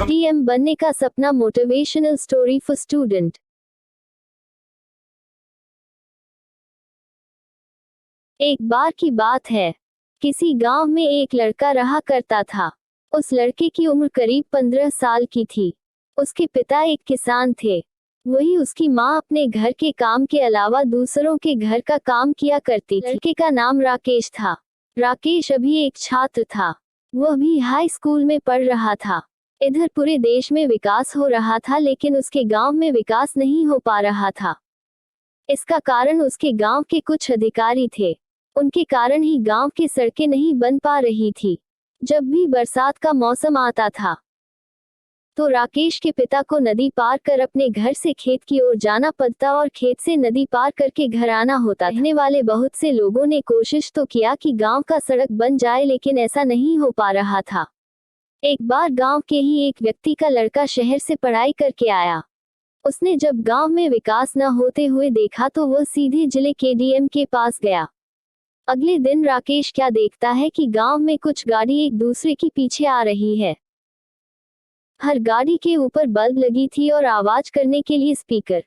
DM बनने का सपना, मोटिवेशनल स्टोरी फॉर स्टूडेंट। एक बार की बात है, किसी गांव में एक लड़का रहा करता था। उस लड़के की उम्र करीब 15 साल की थी। उसके पिता एक किसान थे। वही उसकी माँ अपने घर के काम के अलावा दूसरों के घर का काम किया करती थी। लड़के का नाम राकेश था। राकेश अभी एक छात्र था। वह भी हाई स्कूल में पढ़ रहा था। इधर पूरे देश में विकास हो रहा था, लेकिन उसके गांव में विकास नहीं हो पा रहा था। इसका कारण उसके गांव के कुछ अधिकारी थे। उनके कारण ही गांव की सड़कें नहीं बन पा रही थी। जब भी बरसात का मौसम आता था तो राकेश के पिता को नदी पार कर अपने घर से खेत की ओर जाना पड़ता और खेत से नदी पार करके घर आना होता। रहने वाले बहुत से लोगों ने कोशिश तो किया कि गांव का सड़क बन जाए, लेकिन ऐसा नहीं हो पा रहा था। एक बार गांव के ही एक व्यक्ति का लड़का शहर से पढ़ाई करके आया। उसने जब गांव में विकास न होते हुए देखा तो वह सीधे जिले के डीएम के पास गया। अगले दिन राकेश क्या देखता है कि गांव में कुछ गाड़ी एक दूसरे की पीछे आ रही है। हर गाड़ी के ऊपर बल्ब लगी थी और आवाज करने के लिए स्पीकर।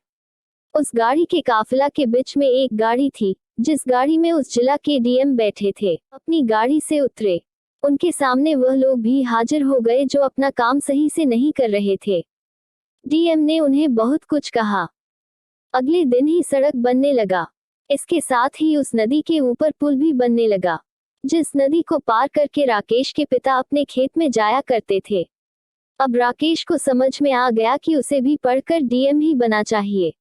उस गाड़ी के काफिला के बीच में एक गाड़ी थी, जिस गाड़ी में उस जिला के डीएम बैठे थे। अपनी गाड़ी से उतरे। उनके सामने वह लोग भी हाजिर हो गए जो अपना काम सही से नहीं कर रहे थे। डीएम ने उन्हें बहुत कुछ कहा। अगले दिन ही सड़क बनने लगा। इसके साथ ही उस नदी के ऊपर पुल भी बनने लगा, जिस नदी को पार करके राकेश के पिता अपने खेत में जाया करते थे। अब राकेश को समझ में आ गया कि उसे भी पढ़कर डीएम ही बना चाहिए।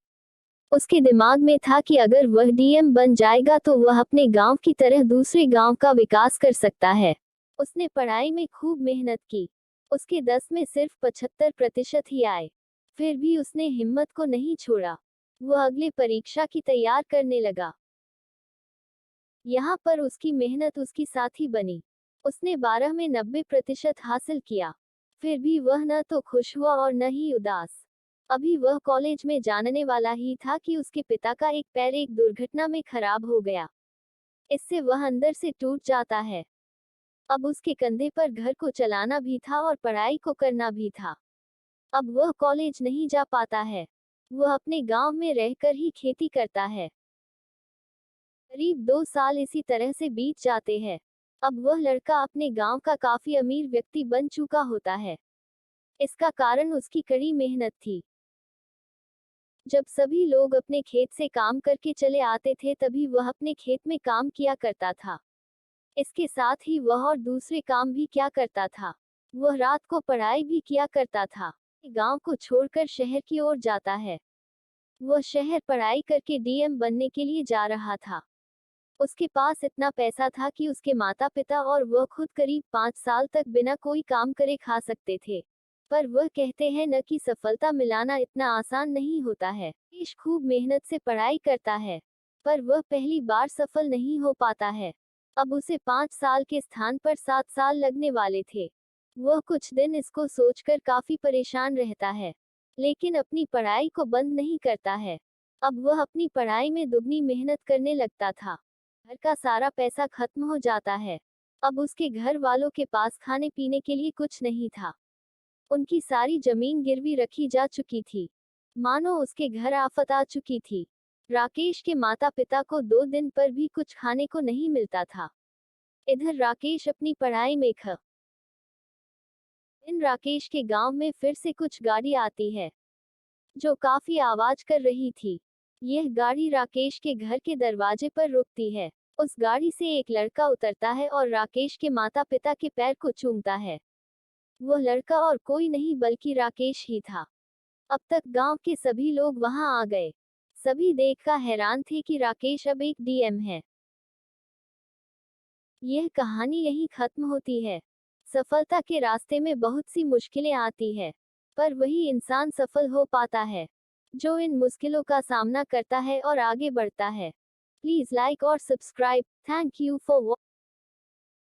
उसके दिमाग में था कि अगर वह डीएम बन जाएगा तो वह अपने गांव की तरह दूसरे गांव का विकास कर सकता है। उसने पढ़ाई में खूब मेहनत की। उसके 10 में सिर्फ 75% ही आए। फिर भी उसने हिम्मत को नहीं छोड़ा। वह अगले परीक्षा की तैयार करने लगा। यहाँ पर उसकी मेहनत उसकी साथी बनी। उसने 12 में 90% हासिल किया। फिर भी वह न तो खुश हुआ और न ही उदास। अभी वह कॉलेज में जाने वाला ही था कि उसके पिता का एक पैर एक दुर्घटना में खराब हो गया। इससे वह अंदर से टूट जाता है। अब उसके कंधे पर घर को चलाना भी था और पढ़ाई को करना भी था। अब वह कॉलेज नहीं जा पाता है। वह अपने गांव में रहकर ही खेती करता है। करीब 2 साल इसी तरह से बीत जाते हैं। अब वह लड़का अपने गांव का काफी अमीर व्यक्ति बन चुका होता है। इसका कारण उसकी कड़ी मेहनत थी। जब सभी लोग अपने खेत से काम करके चले आते थे तभी वह अपने खेत में काम किया करता था। इसके साथ ही वह और दूसरे काम भी क्या करता था। वह रात को पढ़ाई भी किया करता था। गांव को छोड़कर शहर की ओर जाता है। वह शहर पढ़ाई करके डीएम बनने के लिए जा रहा था। उसके पास इतना पैसा था कि उसके माता पिता और वह खुद करीब 5 साल तक बिना कोई काम करे खा सकते थे। पर वह कहते हैं न कि सफलता मिलाना इतना आसान नहीं होता है। देश खूब मेहनत से पढ़ाई करता है, पर वह पहली बार सफल नहीं हो पाता है। अब उसे 5 साल के स्थान पर 7 साल लगने वाले थे। वह कुछ दिन इसको सोचकर काफी परेशान रहता है, लेकिन अपनी पढ़ाई को बंद नहीं करता है। अब वह अपनी पढ़ाई में दुगनी मेहनत करने लगता था। घर का सारा पैसा खत्म हो जाता है। अब उसके घर वालों के पास खाने पीने के लिए कुछ नहीं था। उनकी सारी जमीन गिरवी रखी जा चुकी थी। मानो उसके घर आफत आ चुकी थी। राकेश के माता पिता को 2 दिन पर भी कुछ खाने को नहीं मिलता था। इधर राकेश अपनी पढ़ाई में इन राकेश के गांव में फिर से कुछ गाड़ी आती है, जो काफी आवाज कर रही थी। यह गाड़ी राकेश के घर के दरवाजे पर रुकती है। उस गाड़ी से एक लड़का उतरता है और राकेश के माता पिता के पैर को चूमता है। वह लड़का और कोई नहीं बल्कि राकेश ही था। अब तक गांव के सभी लोग वहां आ गए। सभी देखकर हैरान थे कि राकेश अब एक डीएम है। यह कहानी यहीं खत्म होती है। सफलता के रास्ते में बहुत सी मुश्किलें आती है, पर वही इंसान सफल हो पाता है जो इन मुश्किलों का सामना करता है और आगे बढ़ता है। प्लीज लाइक और subscribe. Thank you for watching.